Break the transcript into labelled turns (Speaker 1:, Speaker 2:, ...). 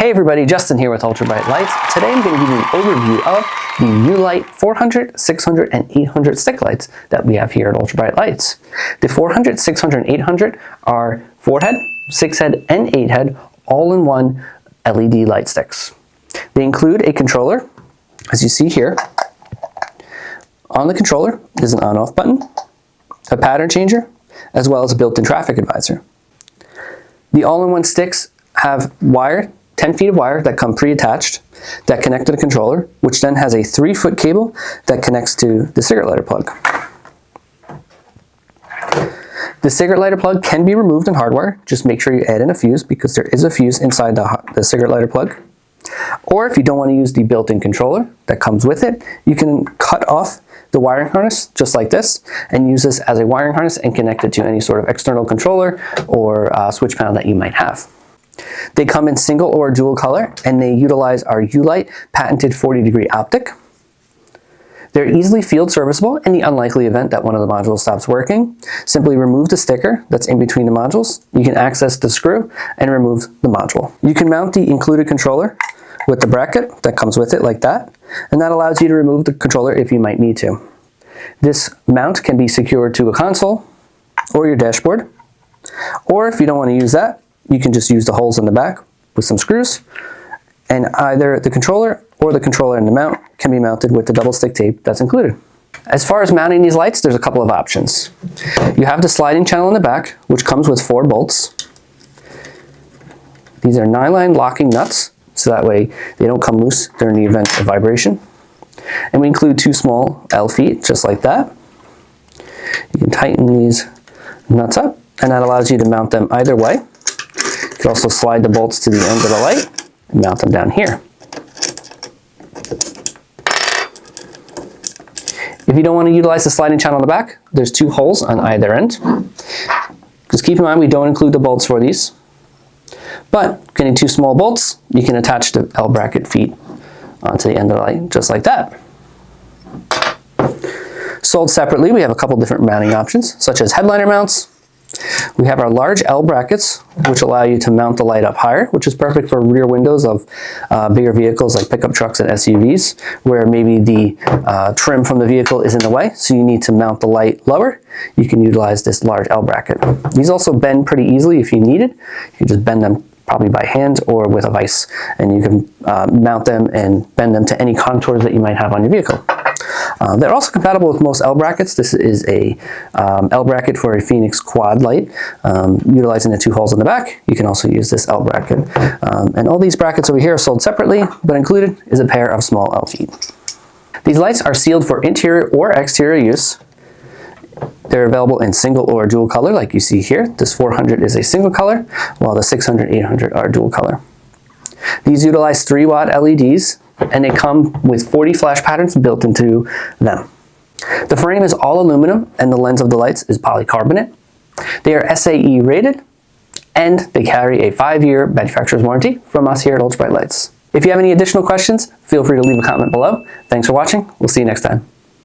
Speaker 1: Hey everybody, Justin here with UltraBright Lights. Today I'm going to give you an overview of the U-Lite 400, 600, and 800 stick lights that we have here at UltraBright Lights. The 400, 600, and 800 are 4-head, 6-head, and 8-head all-in-one LED light sticks. They include a controller, as you see here. On the controller is an on-off button, a pattern changer, as well as a built-in traffic advisor. The all-in-one sticks have 10 feet of wire that come pre-attached that connect to the controller, which then has a 3-foot cable that connects to the cigarette lighter plug. The cigarette lighter plug can be removed in hardwire. Just make sure you add in a fuse because there is a fuse inside the cigarette lighter plug. Or if you don't want to use the built-in controller that comes with it, you can cut off the wiring harness just like this and use this as a wiring harness and connect it to any sort of external controller or switch panel that you might have. They come in single or dual color, and they utilize our U-Lite patented 40-degree optic. They're easily field serviceable in the unlikely event that one of the modules stops working. Simply remove the sticker that's in between the modules. You can access the screw and remove the module. You can mount the included controller with the bracket that comes with it like that, and that allows you to remove the controller if you might need to. This mount can be secured to a console or your dashboard, or if you don't want to use that, you can just use the holes in the back with some screws, and either the controller or the controller and the mount can be mounted with the double stick tape that's included. As far as mounting these lights, there's a couple of options. You have the sliding channel in the back, which comes with 4 bolts. These are nylon locking nuts, so that way they don't come loose during the event of vibration. And we include 2 small L feet, just like that. You can tighten these nuts up, and that allows you to mount them either way. You can also slide the bolts to the end of the light and mount them down here. If you don't want to utilize the sliding channel in the back, there's 2 holes on either end. Just keep in mind we don't include the bolts for these. But getting 2 small bolts, you can attach the L bracket feet onto the end of the light, just like that. Sold separately, we have a couple different mounting options, such as headliner mounts. We have our large L brackets, which allow you to mount the light up higher, which is perfect for rear windows of bigger vehicles like pickup trucks and SUVs, where maybe the trim from the vehicle is in the way, so you need to mount the light lower. You can utilize this large L bracket. These also bend pretty easily if you need it. You can just bend them probably by hand or with a vise, and you can mount them and bend them to any contours that you might have on your vehicle. They're also compatible with most L brackets. This is a L bracket for a Phoenix quad light. Utilizing the 2 holes in the back, you can also use this L bracket. And all these brackets over here are sold separately, but included is a pair of small L feet. These lights are sealed for interior or exterior use. They're available in single or dual color, like you see here. This 400 is a single color, while the 600, 800 are dual color. These utilize 3-watt LEDs, and they come with 40 flash patterns built into them. The frame is all aluminum, and the lens of the lights is polycarbonate. They are SAE rated, and they carry a 5-year manufacturer's warranty from us here at UltraBright Lights. If you have any additional questions, feel free to leave a comment below. Thanks for watching. We'll see you next time.